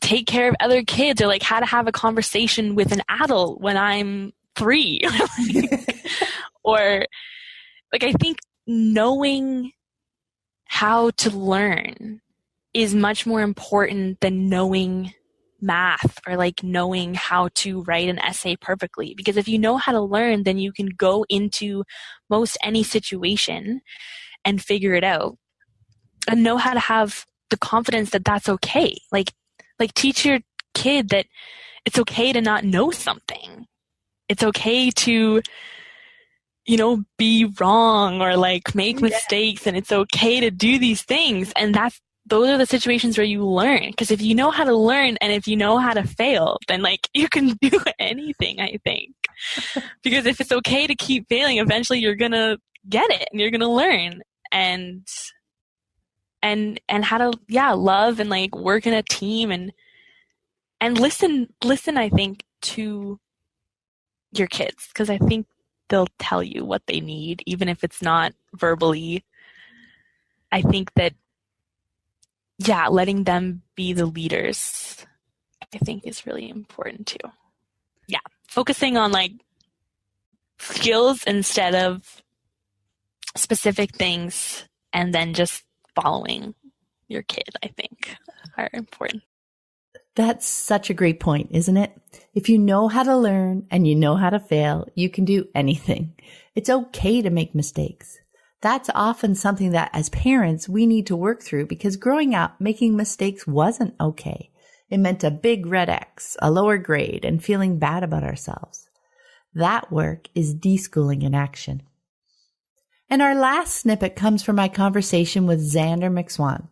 take care of other kids or like how to have a conversation with an adult when I'm 3. Or like, I think knowing how to learn is much more important than knowing math or like knowing how to write an essay perfectly. Because if you know how to learn, then you can go into most any situation and figure it out and know how to have the confidence that that's okay. Like teach your kid that it's okay to not know something. It's okay to, be wrong or like make mistakes, and it's okay to do these things. And those are the situations where you learn. Because if you know how to learn and if you know how to fail, then like you can do anything, I think. Because if it's okay to keep failing, eventually you're going to get it and you're going to learn and how to, love and like work in a team and listen, I think, to your kids. Because I think they'll tell you what they need, even if it's not verbally. I think that, letting them be the leaders, I think is really important too. Yeah. Focusing on like skills instead of specific things and then just following your kid, I think, are important. That's such a great point, isn't it? If you know how to learn and you know how to fail, you can do anything. It's okay to make mistakes. That's often something that as parents, we need to work through because growing up, making mistakes wasn't okay. It meant a big red X, a lower grade, and feeling bad about ourselves. That work is deschooling in action. And our last snippet comes from my conversation with Xander McSwan.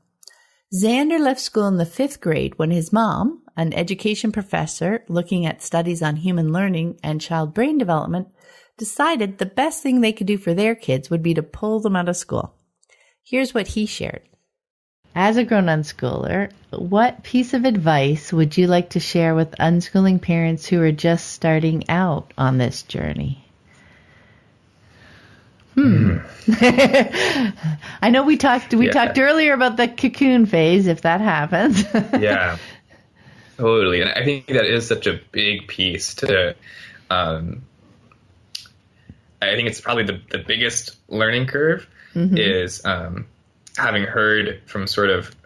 Xander left school in the 5th grade when his mom, an education professor looking at studies on human learning and child brain development, decided the best thing they could do for their kids would be to pull them out of school. Here's what he shared. As a grown unschooler, what piece of advice would you like to share with unschooling parents who are just starting out on this journey? I know we talked earlier about the cocoon phase, if that happens. Yeah, totally. And I think that is such a big piece to, I think it's probably the biggest learning curve is having heard from sort of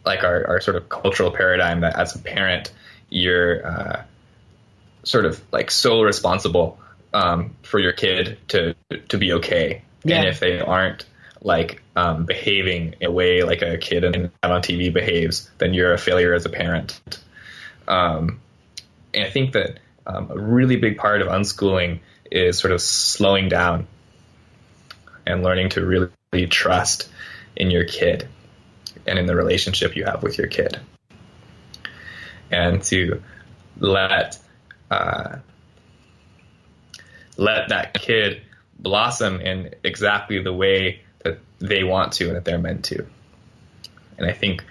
like our sort of cultural paradigm that as a parent, you're sort of like so responsible for your kid to be okay. Yeah. And if they aren't like behaving in a way like a kid on TV behaves, then you're a failure as a parent. And I think that a really big part of unschooling is sort of slowing down and learning to really trust in your kid and in the relationship you have with your kid, and to let that kid blossom in exactly the way that they want to and that they're meant to. And I think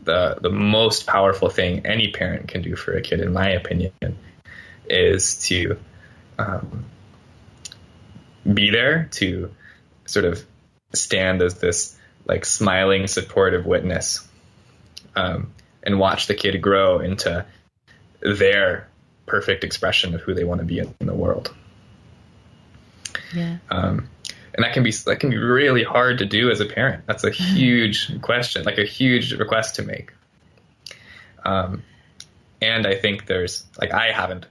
the most powerful thing any parent can do for a kid, in my opinion, is to be there, to sort of stand as this like smiling, supportive witness, and watch the kid grow into their perfect expression of who they want to be in the world. Yeah. And that can be really hard to do as a parent. That's a huge question, like a huge request to make. And I think there's, like, I haven't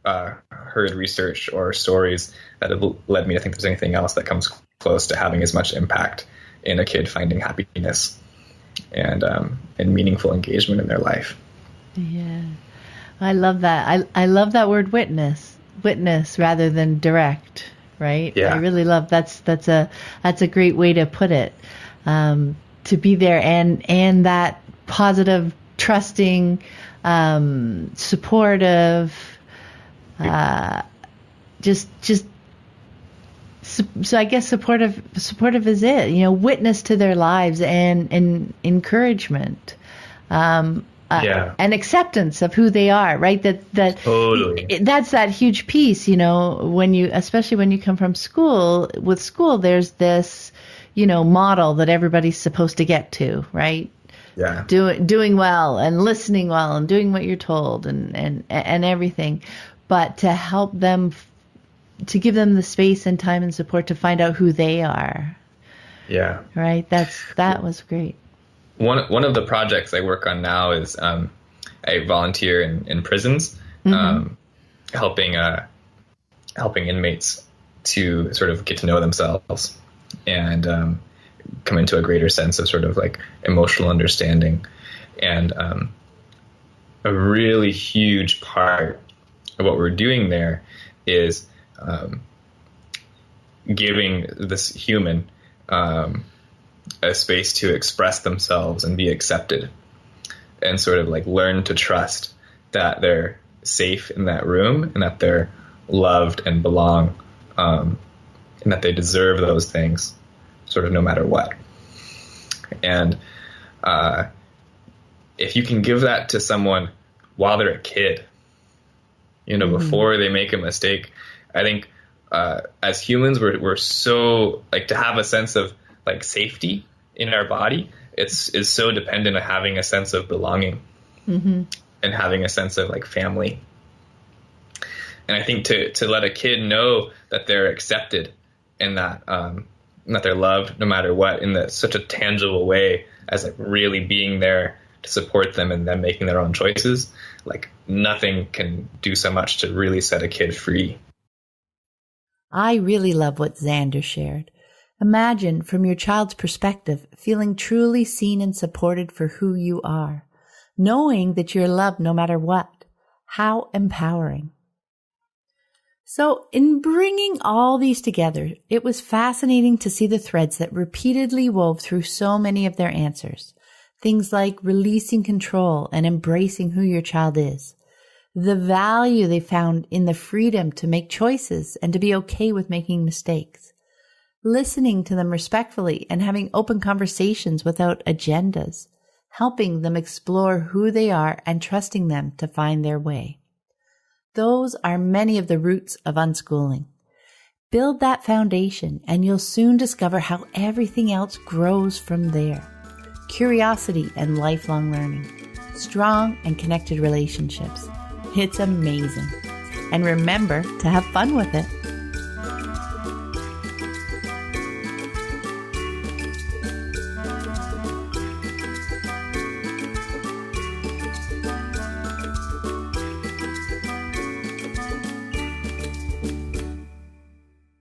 heard research or stories that have led me to think there's anything else that comes close to having as much impact in a kid finding happiness and meaningful engagement in their life. Yeah. I love that. I love that word witness rather than direct. Right. Yeah. I really love that's a great way to put it. To be there and that positive, trusting, supportive, so I guess supportive is it, witness to their lives and encouragement. And acceptance of who they are, right? That totally. That's that huge piece, especially when you come from school. With school, there's this, model that everybody's supposed to get to, right? Yeah. Doing well and listening well and doing what you're told and everything, but to help them, to give them the space and time and support to find out who they are. Yeah. Right. That was great. One of the projects I work on now is I volunteer in prisons, helping inmates to sort of get to know themselves and come into a greater sense of sort of like emotional understanding. And a really huge part of what we're doing there is giving this human a space to express themselves and be accepted, and sort of like learn to trust that they're safe in that room and that they're loved and belong, and that they deserve those things sort of no matter what. And if you can give that to someone while they're a kid, before they make a mistake, I think as humans, we're so like to have a sense of like safety in our body. Is so dependent on having a sense of belonging and having a sense of like family. And I think to let a kid know that they're accepted and that they're loved no matter what in such a tangible way as like really being there to support them and them making their own choices, like nothing can do so much to really set a kid free. I really love what Xander shared. Imagine, from your child's perspective, feeling truly seen and supported for who you are, knowing that you're loved no matter what. How empowering. So, in bringing all these together, it was fascinating to see the threads that repeatedly wove through so many of their answers. Things like releasing control and embracing who your child is. The value they found in the freedom to make choices and to be okay with making mistakes. Listening to them respectfully and having open conversations without agendas, helping them explore who they are and trusting them to find their way. Those are many of the roots of unschooling. Build that foundation and you'll soon discover how everything else grows from there. Curiosity and lifelong learning. Strong and connected relationships. It's amazing. And remember to have fun with it.